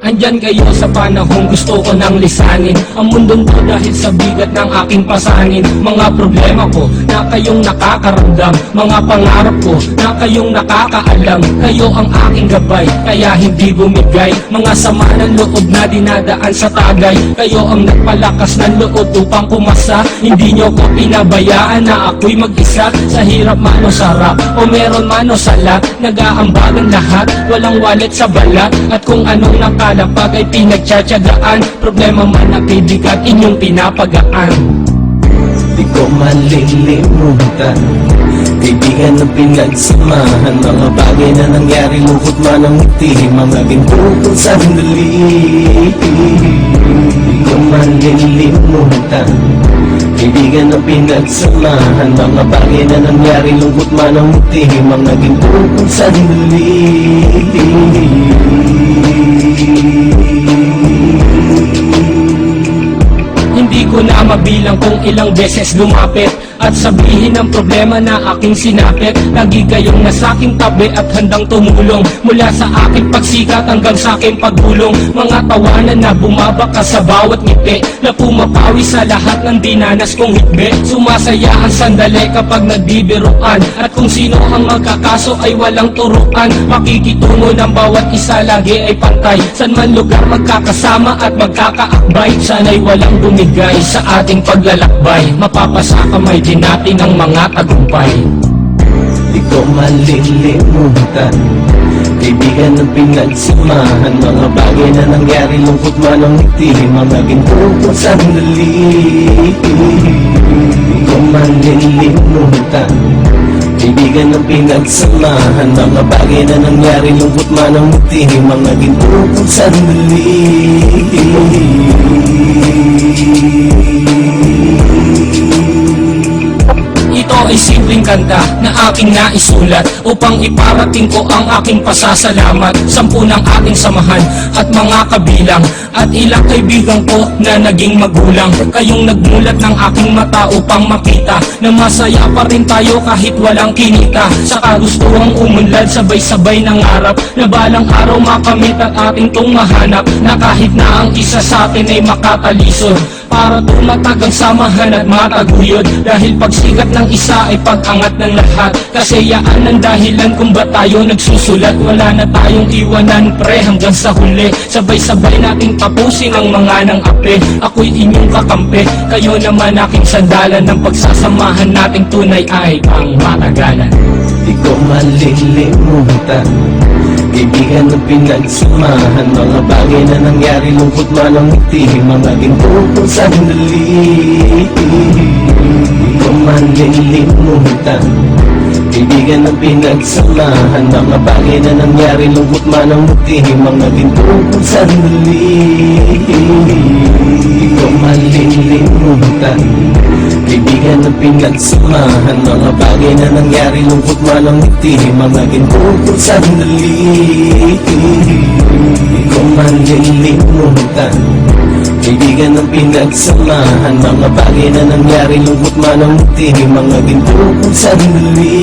Andyan kayo sa panahong gusto ko nang lisanin ang mundong to dahil sa bigat ng aking pasanin. Mga problema ko na kayong nakakaramdam, mga pangarap ko na kayong nakakaalam. Kayo ang aking gabay, kaya hindi bumigay. Mga sama ng loob na dinadaan sa tagay, kayo ang nagpalakas ng loob upang pumasa. Hindi nyo ko pinabayaan na ako'y mag-isa. Sa hirap man o sarap, o meron man o sala, nag-aambagan lahat, walang walit sa balat. At kung anong nakalapag ay pinagtsatsagaan, problema man na bibigat inyong pinapagaan. Di ko malilimutan kaibigan ng pinagsamahan, mga bagay na nangyari, lungkot man ang ngiti, mga ginto kung sandali. Di ko malilimutan kaibigan ng pinagsamahan, mga bagay na nangyari, lungkot man ang ngiti, mga ginto kung sandali. Hindi ko na mabilang kung ilang beses lumapit at sabihin ang problema na aking sinapit. Lagi kayong nasa aking tabi at handang tumulong, mula sa aking pagsikat hanggang sa aking pagulong. Mga tawanan na bumabaka sa bawat ngiti, na pumapawi sa lahat ng dinanas kong hitbe. Sumasaya ang sandali kapag nagbibiruan, at kung sino ang magkakaso ay walang turuan. Makikitungo ng bawat isa lagi ay pantay, san man lugar magkakasama at magkakaakbay. Sana'y walang bumigay sa ating paglalakbay, mapapasa kamay din natin ang mga tagumpay. Di ko malilimutan kaibigan ng pinagsamahan, mga bagay na nangyari, lungkot man ang ngiti, mga ginto kung sandali. Di ko malilimutan kaibigan ng pinagsamahan, mga bagay na nangyari, lungkot man ang ngiti, mga ginto kung sandali. Ito ay simpleng kanta na aking naisulat upang iparating ko ang aking pasasalamat. 10 ng ating samahan at mga kabilang, at ilang kaibigan ko na naging magulang. Kayong nagmulat ng aking mata upang makita na masaya pa rin tayo kahit walang kinita. Saka gusto ang umunlad, sabay-sabay nangarap na balang araw makamit at ating tong mahanap, na kahit na ang isa sa atin ay makatalisod, para tumatag ang samahan at mataguyod. Dahil pagsikat ng isa ay pag-angat ng lahat, kasayaan ang dahilan kung ba tayo nagsusulat. Wala na tayong iwanan pre hanggang sa huli, sabay-sabay nating tapusin ang mga nang ape. Ako'y inyong kakampi, kayo naman aking sandalan, ng pagsasamahan nating tunay ay ang matagalan. Di ko malilimutan kaibigan ng pinagsamahan, mga bagay na nangyari, lungkot man ang ngiti, mga ginto kung sandali. Di ko malilimutan kaibigan ng pinagsamahan, mga bagay na nangyari, lungkot man ang ngiti, mga ginto kung sandali. Di ko malilimutan kaibigan ng pinagsamahan, mga bagay na nangyari, lungkot man ang ngiti, mga ginto kung sandali. Di ko malilimutan kaibigan ng pinagsamahan, mga bagay na nangyari, lungkot man ang ngiti, mga ginto kung sandali.